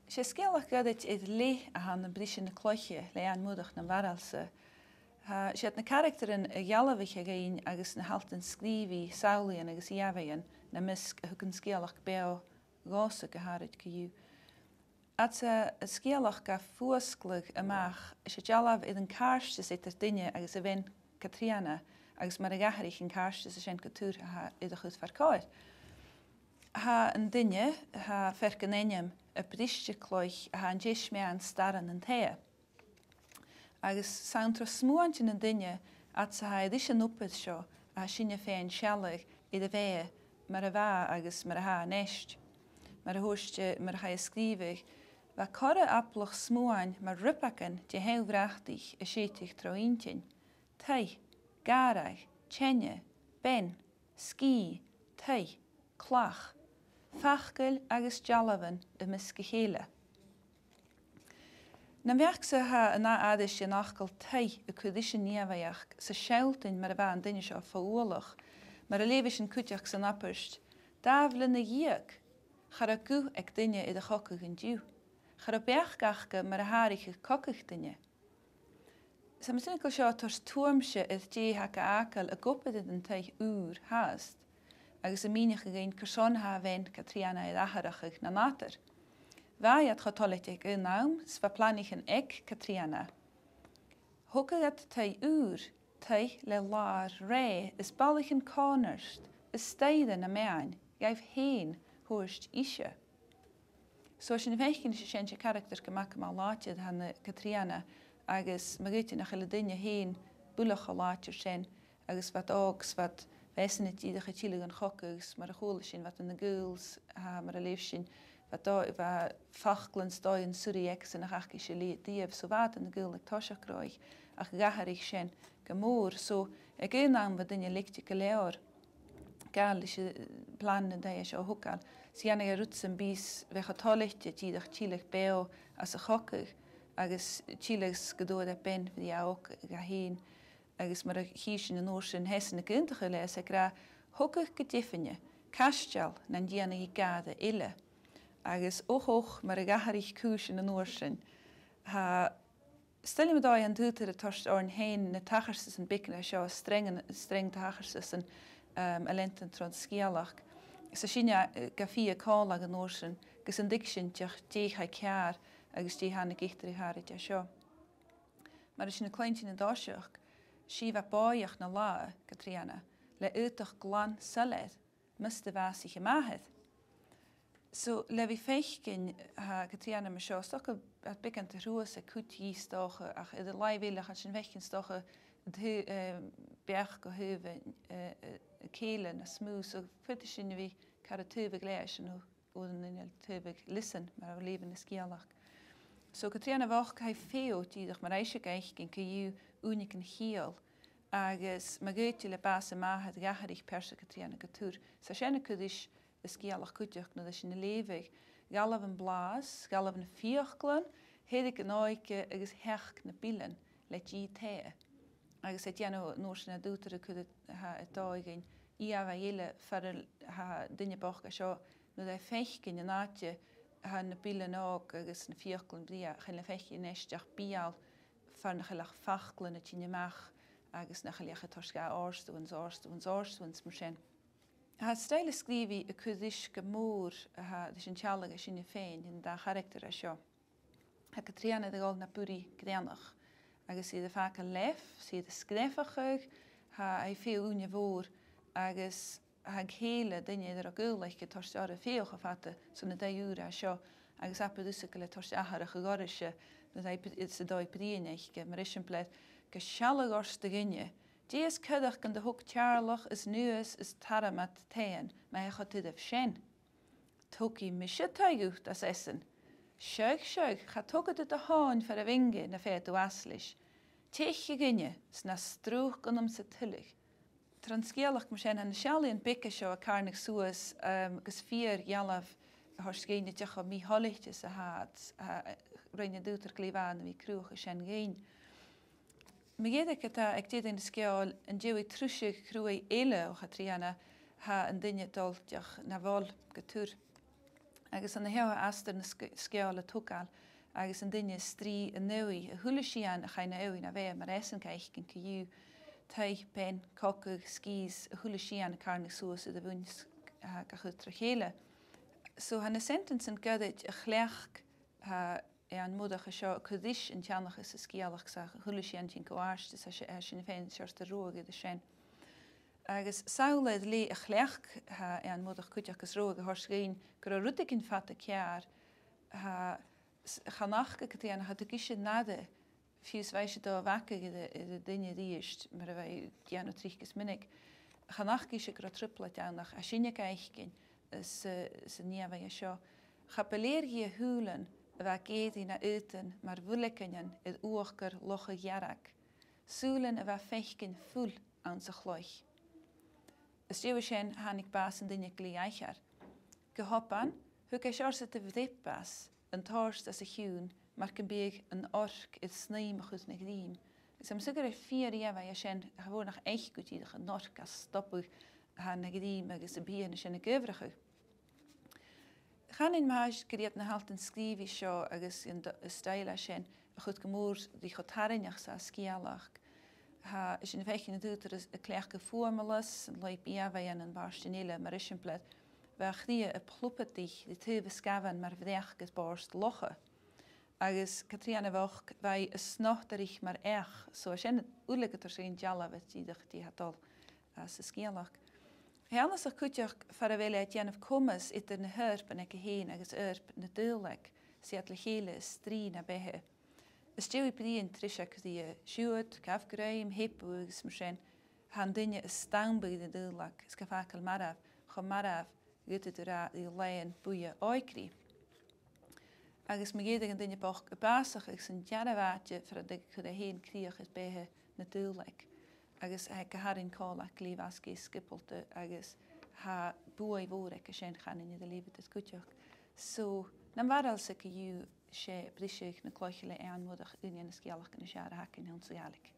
sé scéalach gadit le a han na brise na cloiche le anmúdach na waralse. Sé na characterin a gealahich a géin agus na haltan scríví saolaíon agus iabhaon na misc a thugann scéalach beo gása go háid go dú. At a scéalach ga fuasclug amach sé dealamh iad an cáiste idir duine agus a bhain Catriana agus mar a gaharich an cáiste sa sin go túr iad a chud farcáir. Ha an duine ha fercan éineam a briste cloich a ha an déis mé an staran an thea. Agus sauntra smúantin an duine at sa ha idis an upad seo a sinne féin sealag iad a bhéa mar a bhá agus mar a ha an eist. Mar a hóiste mar a ha scríbig, va corra aplach smúain mar rupacan de heilvrachtig a sétig trointin. Tei, garaich, tjenne, ben, ski, tei, clach, fachgul agus jalavan de misgehele. Na bheachsa ha na adis je nachgal tei a cudische niavaiach sa sheltin mar a bha an dinne seo fáolach, mar a levis an cúteach san apperst, davle na giag, char a gu ag dinne i de chokkig an dú. Char a beachgachge mar a harige kokkig dinne. Sa mysinkel seo tors tuamse id dé ha a akal a goped an teich úr haast, agus a míneach a géin kerson ha vein Catriana i aharachig na nater. Vai at chotolitig in naam, sva planichen ek Catriana. Hokke at tei úr, tei le laar ré, is ballichen cornerst, is steiden na mean, gaif heen, hoorst isje. So sin bheicinn sé sin sé character goach má láitiad hanna Catriana agus magúti nach chuile duine héin bulach a láitir sin agus wat águs wat weissanna tíide a tíile an chocagus mar a chola sin wat an na gúils mar a léif sin wat fachglan stáin suúí san nach achci sé díobh so bhat an na gúil ag táiseachráig ach gaharich sin go mór so ag gúnam wat duine licti go leor gal is plan da is o hukal sianna a rutsen bis ve chatolechte tídach tíleg beo as a chokkig agus tílegs gedood a ben vi ook ga heen agus mar a hísin an oorsin hessen guntige les ag ra hokkig gediffenje kastel na diana i gade ille agus och mar a gaharich kusin an oorsin ha stel me da an duter a torst orn heen na tacherses an bikken seo streng tacherses an alenten tron skialach. Sa sinne gafia cála an oorsin, gus an diction teach décha cear agus dé hanna gichtri harit a seo. Mar sin na kleintin an dáiseach, si va báiach na lá, Catriana, le uitach glan saled, muste vasich a mahed. So le vi feichkin ha Catriana me seo, stocha at bekend te roes a kutí stocha, ach de laiwilach at sin vechkin stocha berg go heuwe kele na smooth so futte sin vi kar tuve gléisen og in tuve listen maar we leven is skialach. So Catriana wach hij feo tíach mar eise geich gin ku uniken hiel agus ma goitile base ma het gaharich perse Catriana gotur. Sa senne kudis is skialach kuteach na sin levig galaf een blaas, galaf een fiachglen, hedik een oike agus hech na bilen let je tee. Agus het jano noorsin a dútere kude ha etáigin iava jelle fer ha dinne bach a seo no dei feichgin an naatje ha na bilen ook agus na fiachglen bria chile feichgin neisteach bial fer na chilach fachglen a tine mach agus na chilach a torska ástúins mar sin. Ha steile skrivi a kudis gemór ha dis an tjallag a sinne féin in da character a seo. Ha Catriana de gal na puri grenach. Agus siad a fáca lef, siad a skrefachig, ha ei féo úne voor, agus ha chéle dinne er a gúleich get torst ar a féo gefatte, so na dei úra a seo, agus appa dusse le torst ahar a gegorische, na dei it's a doi prieneiche, mar is pleit, ge shallag ors de ginne. Dies kudach gan de hoek tjarlach is nues is taramat teen, ma he gaat tudef shen. Toki misje tuigucht as essen. Sjög, ga toget het de haan voor a winge na fet o aslis. Teich je ginne, sna stroog gan se tullig. Transgealach mar sin an sjali an bikke seo a carnig suas gus 4 jalaf hors géine teach a mi hollichtes a haat rinne dúter glívan vi cruúch a sin géin. Me géidir ag dé in de skeal an djoi trúsig cruúi eile o Catriana ha an dinne dolteach na val getur. agus an hewa astar na sceála tugáil, agus an duine strí a nuí a thula síán a chaine éí na bheith mar éan caiich cin ciú taith ben cocu skis a thula síán na carna suas a bhain go chud trachéile. So hanna sentence an gadaid a chléach an mudacha seo a chudis an teannachas a scéalach sa thula síán sin goáiste sa sin féin seirta roga a sin. Agus saolaid lé a chléach an mudach cuideachgus roga a thurscéin gur a rudigin fat a cear chanachcha go dtíana hat a giise nada fiús bhaise dó bhaca i duine ríist mar a bheith deanú tríchas minic. Chanachci se gur a tripla deannach a sinne gaithcin sa níomhaid seo. Chapeléir hí a thuúlan a bheith géadaí na utain mar bhulicanin i uachgur locha dhearach. Súlan a bheith feichcin fúl an sa chloich. Is dúa sin hánig bás an duine glí aichar. Go hoppan, thug é seorsa a bhdépbás an társt as a hiún mar go bíag an orc is snéim a chud na grím. Is am sugar fiar a sin a bhór nach eich gotíach an norc as stoppu na grím agus a bíana sin na gövrachu. Chanin máis gríad na halt an scríbhí seo agus in staile sin a chud go mór dí chotarineach sa scialach. Is in feichin na dútar a cléach formulas an leip bíabhain an barstinéile mar isimplet bheith chríe a plúpatích de tuba scavan mar bhdeach gus borst locha. Agus Catriana bhach bheith is snachtarich mar so sin úlagat ar sin dealabh tíidech tí hatol sa scéalach. Heannas a cuiteach far a bhéile déanamh cumas idir na hörpan ag a héin agus örp na dúlaig siad le chéile is trí na bethe. Is dúi bríon tríise dí siúd, cafgraim, hipú agus mar sin han duine is stambúid na dúlaig is go facail maraf, chu maraf gúta ra í leon buia áicrí. Agus me géad an duine boch a básach ag san dearabhaite far a chud a héin críoch is béthe na dúlaig. Agus ag go harin cóla líomhascí skipulte agus ha bua bhór ag a sin chanin de líbit is cuiteach. So, na bharal sa go dú sé briseach na cloiche le anmúdach duine na scialach na seara hacin an suálik.